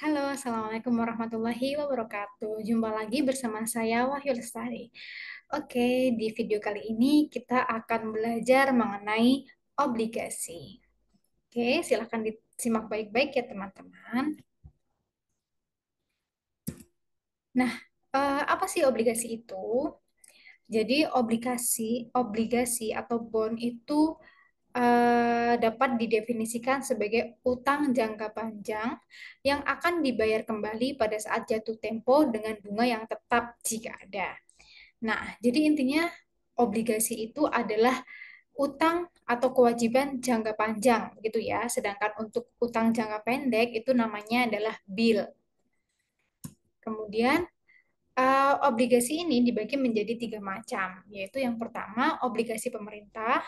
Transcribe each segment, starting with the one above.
Halo, Assalamualaikum warahmatullahi wabarakatuh. Jumpa lagi bersama saya Wahyu Lestari. Oke, di video kali ini kita akan belajar mengenai obligasi. Oke, silahkan disimak baik-baik ya teman-teman. Nah, apa sih obligasi itu? Jadi obligasi atau bond itu dapat didefinisikan sebagai utang jangka panjang yang akan dibayar kembali pada saat jatuh tempo dengan bunga yang tetap jika ada. Nah, jadi intinya obligasi itu adalah utang atau kewajiban jangka panjang gitu ya. Sedangkan untuk utang jangka pendek itu namanya adalah bill. Kemudian obligasi ini dibagi menjadi tiga macam, yaitu yang pertama obligasi pemerintah,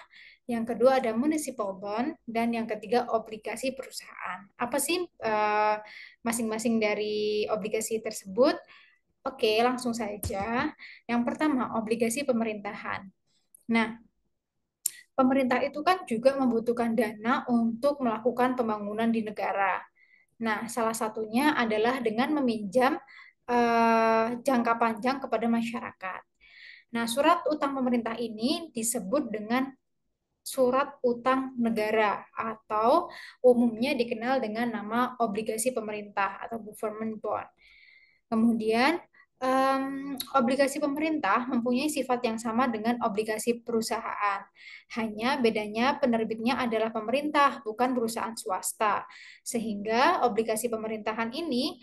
yang kedua ada municipal bond, dan yang ketiga obligasi perusahaan. Apa sih masing-masing dari obligasi tersebut? Oke, langsung saja. Yang pertama, obligasi pemerintahan. Nah, pemerintah itu kan juga membutuhkan dana untuk melakukan pembangunan di negara. Nah, salah satunya adalah dengan meminjam jangka panjang kepada masyarakat. Nah, surat utang pemerintah ini disebut dengan surat utang negara atau umumnya dikenal dengan nama obligasi pemerintah atau government bond. Kemudian, obligasi pemerintah mempunyai sifat yang sama dengan obligasi perusahaan. Hanya bedanya penerbitnya adalah pemerintah, bukan perusahaan swasta. Sehingga obligasi pemerintahan ini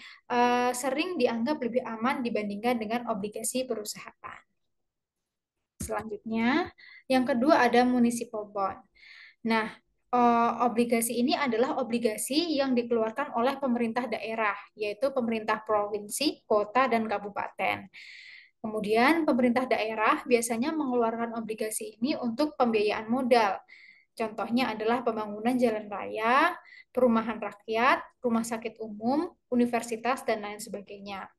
sering dianggap lebih aman dibandingkan dengan obligasi perusahaan. Selanjutnya, yang kedua ada municipal bond. Nah, obligasi ini adalah obligasi yang dikeluarkan oleh pemerintah daerah, yaitu pemerintah provinsi, kota, dan kabupaten. Kemudian, pemerintah daerah biasanya mengeluarkan obligasi ini untuk pembiayaan modal. Contohnya adalah pembangunan jalan raya, perumahan rakyat, rumah sakit umum, universitas, dan lain sebagainya.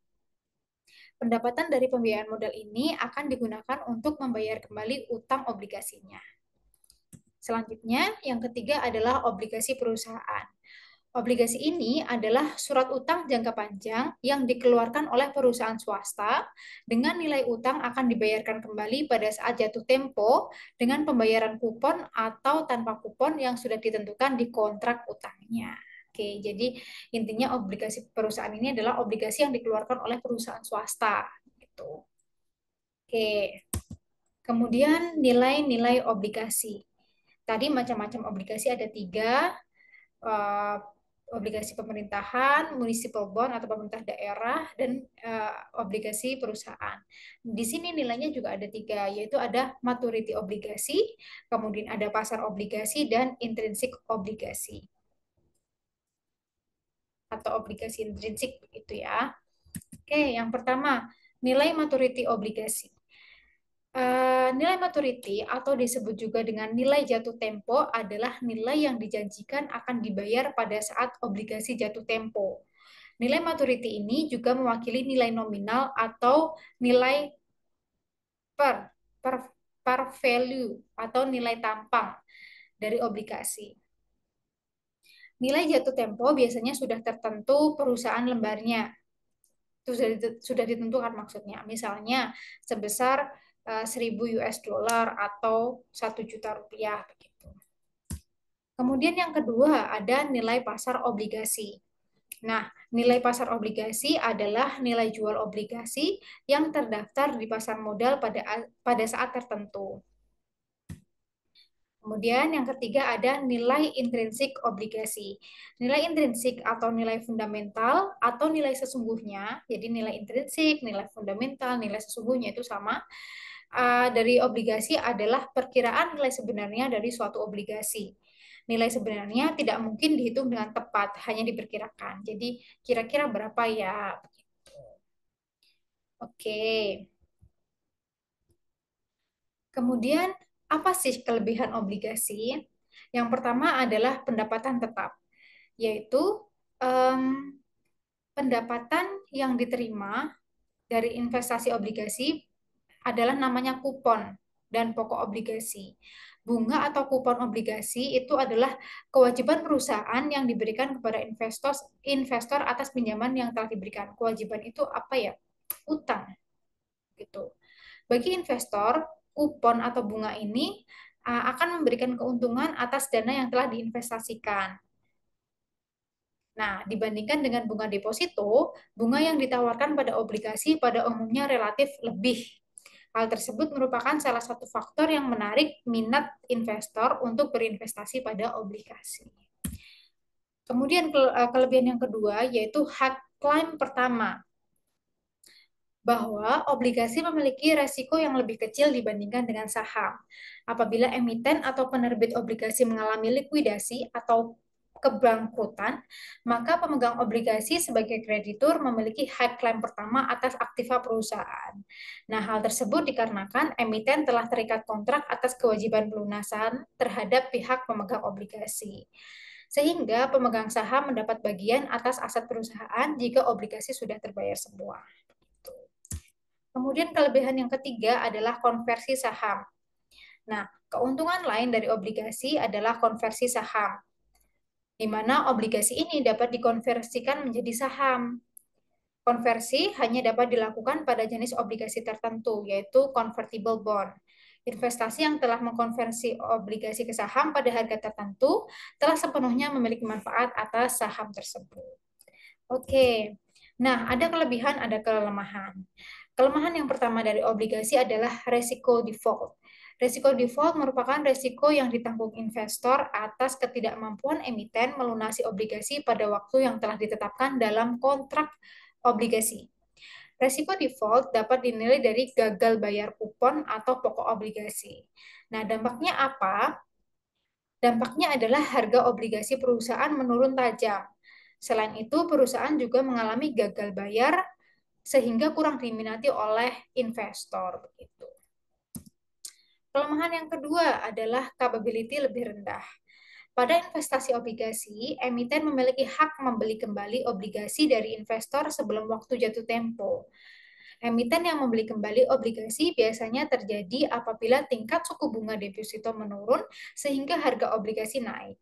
Pendapatan dari pembiayaan modal ini akan digunakan untuk membayar kembali utang obligasinya. Selanjutnya, yang ketiga adalah obligasi perusahaan. Obligasi ini adalah surat utang jangka panjang yang dikeluarkan oleh perusahaan swasta dengan nilai utang akan dibayarkan kembali pada saat jatuh tempo dengan pembayaran kupon atau tanpa kupon yang sudah ditentukan di kontrak utangnya. Oke, jadi intinya obligasi perusahaan ini adalah obligasi yang dikeluarkan oleh perusahaan swasta gitu. Oke. Kemudian nilai-nilai obligasi. Tadi macam-macam obligasi ada tiga, eh, obligasi pemerintahan, municipal bond atau pemerintah daerah, dan obligasi perusahaan. Di sini nilainya juga ada tiga, yaitu ada maturity obligasi, kemudian ada pasar obligasi, dan intrinsik obligasi atau obligasi intrinsik begitu ya. Oke, yang pertama, nilai maturity obligasi. Nilai maturity atau disebut juga dengan nilai jatuh tempo adalah nilai yang dijanjikan akan dibayar pada saat obligasi jatuh tempo. Nilai maturity ini juga mewakili nilai nominal atau nilai per, per, par value atau nilai tampang dari obligasi. Nilai jatuh tempo biasanya sudah tertentu perusahaan lembarnya. Itu sudah ditentukan maksudnya. Misalnya sebesar 1.000 US dollar atau 1 juta rupiah begitu. Kemudian yang kedua ada nilai pasar obligasi. Nah, nilai pasar obligasi adalah nilai jual obligasi yang terdaftar di pasar modal pada saat tertentu. Kemudian yang ketiga ada nilai intrinsik obligasi. Nilai intrinsik atau nilai fundamental atau nilai sesungguhnya. Jadi nilai intrinsik, nilai fundamental, nilai sesungguhnya itu sama. Dari obligasi adalah perkiraan nilai sebenarnya dari suatu obligasi. Nilai sebenarnya tidak mungkin dihitung dengan tepat, hanya diperkirakan. Jadi kira-kira berapa ya? Oke. Kemudian apa sih kelebihan obligasi? Yang pertama adalah pendapatan tetap, yaitu em, pendapatan yang diterima dari investasi obligasi adalah namanya kupon dan pokok obligasi. Bunga atau kupon obligasi itu adalah kewajiban perusahaan yang diberikan kepada investor investor atas pinjaman yang telah diberikan. Kewajiban itu apa ya? Utang gitu. Bagi investor, kupon atau bunga ini akan memberikan keuntungan atas dana yang telah diinvestasikan. Nah, dibandingkan dengan bunga deposito, bunga yang ditawarkan pada obligasi pada umumnya relatif lebih. Hal tersebut merupakan salah satu faktor yang menarik minat investor untuk berinvestasi pada obligasi. Kemudian kelebihan yang kedua yaitu hak klaim pertama, bahwa obligasi memiliki resiko yang lebih kecil dibandingkan dengan saham. Apabila emiten atau penerbit obligasi mengalami likuidasi atau kebangkrutan, maka pemegang obligasi sebagai kreditur memiliki hak klaim pertama atas aktiva perusahaan. Nah, hal tersebut dikarenakan emiten telah terikat kontrak atas kewajiban pelunasan terhadap pihak pemegang obligasi. Sehingga pemegang saham mendapat bagian atas aset perusahaan jika obligasi sudah terbayar semua. Kemudian kelebihan yang ketiga adalah konversi saham. Nah, keuntungan lain dari obligasi adalah konversi saham, di mana obligasi ini dapat dikonversikan menjadi saham. Konversi hanya dapat dilakukan pada jenis obligasi tertentu, yaitu convertible bond. Investasi yang telah mengkonversi obligasi ke saham pada harga tertentu telah sepenuhnya memiliki manfaat atas saham tersebut. Oke, nah ada kelebihan, ada kelemahan. Kelemahan yang pertama dari obligasi adalah resiko default. Resiko default merupakan resiko yang ditanggung investor atas ketidakmampuan emiten melunasi obligasi pada waktu yang telah ditetapkan dalam kontrak obligasi. Resiko default dapat dinilai dari gagal bayar kupon atau pokok obligasi. Nah, dampaknya apa? Dampaknya adalah harga obligasi perusahaan menurun tajam. Selain itu, perusahaan juga mengalami gagal bayar sehingga kurang diminati oleh investor begitu. Kelemahan yang kedua adalah capability lebih rendah. Pada investasi obligasi, emiten memiliki hak membeli kembali obligasi dari investor sebelum waktu jatuh tempo. Emiten yang membeli kembali obligasi biasanya terjadi apabila tingkat suku bunga deposito menurun sehingga harga obligasi naik.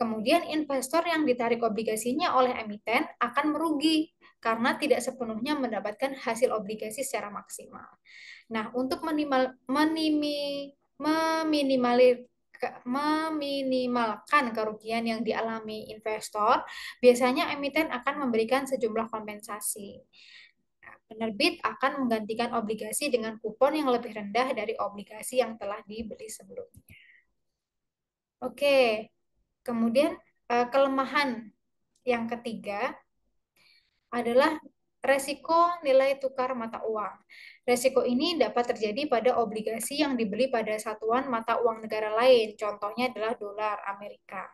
Kemudian investor yang ditarik obligasinya oleh emiten akan merugi karena tidak sepenuhnya mendapatkan hasil obligasi secara maksimal. Nah, untuk meminimalkan kerugian yang dialami investor, biasanya emiten akan memberikan sejumlah kompensasi. Nah, penerbit akan menggantikan obligasi dengan kupon yang lebih rendah dari obligasi yang telah dibeli sebelumnya. Oke, kemudian kelemahan yang ketiga adalah resiko nilai tukar mata uang. Resiko ini dapat terjadi pada obligasi yang dibeli pada satuan mata uang negara lain, contohnya adalah dolar Amerika.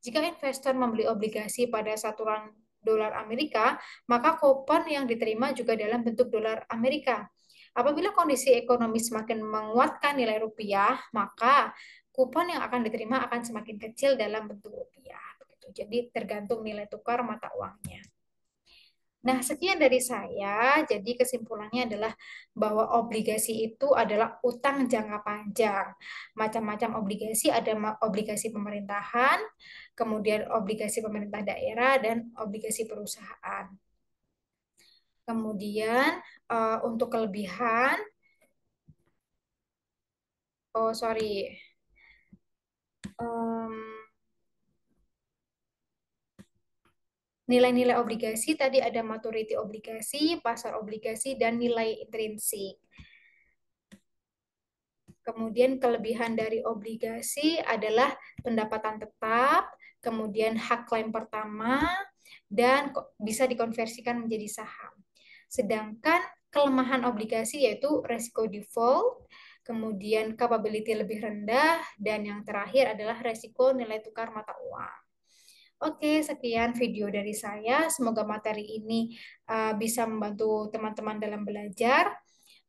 Jika investor membeli obligasi pada satuan dolar Amerika, maka kupon yang diterima juga dalam bentuk dolar Amerika. Apabila kondisi ekonomi semakin menguatkan nilai rupiah, maka kupon yang akan diterima akan semakin kecil dalam bentuk rupiah. Jadi tergantung nilai tukar mata uangnya. Nah, sekian dari saya. Jadi kesimpulannya adalah bahwa obligasi itu adalah utang jangka panjang. Macam-macam obligasi, ada obligasi pemerintahan, kemudian obligasi pemerintah daerah, dan obligasi perusahaan. Kemudian untuk kelebihan, oh sorry, nilai-nilai obligasi tadi ada maturity obligasi, pasar obligasi, dan nilai intrinsik. Kemudian kelebihan dari obligasi adalah pendapatan tetap, kemudian hak klaim pertama, dan bisa dikonversikan menjadi saham. Sedangkan kelemahan obligasi yaitu resiko default, kemudian capability lebih rendah, dan yang terakhir adalah resiko nilai tukar mata uang. Oke, sekian video dari saya. Semoga materi ini bisa membantu teman-teman dalam belajar.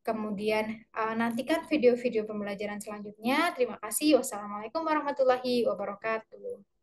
Kemudian nantikan video-video pembelajaran selanjutnya. Terima kasih. Wassalamualaikum warahmatullahi wabarakatuh.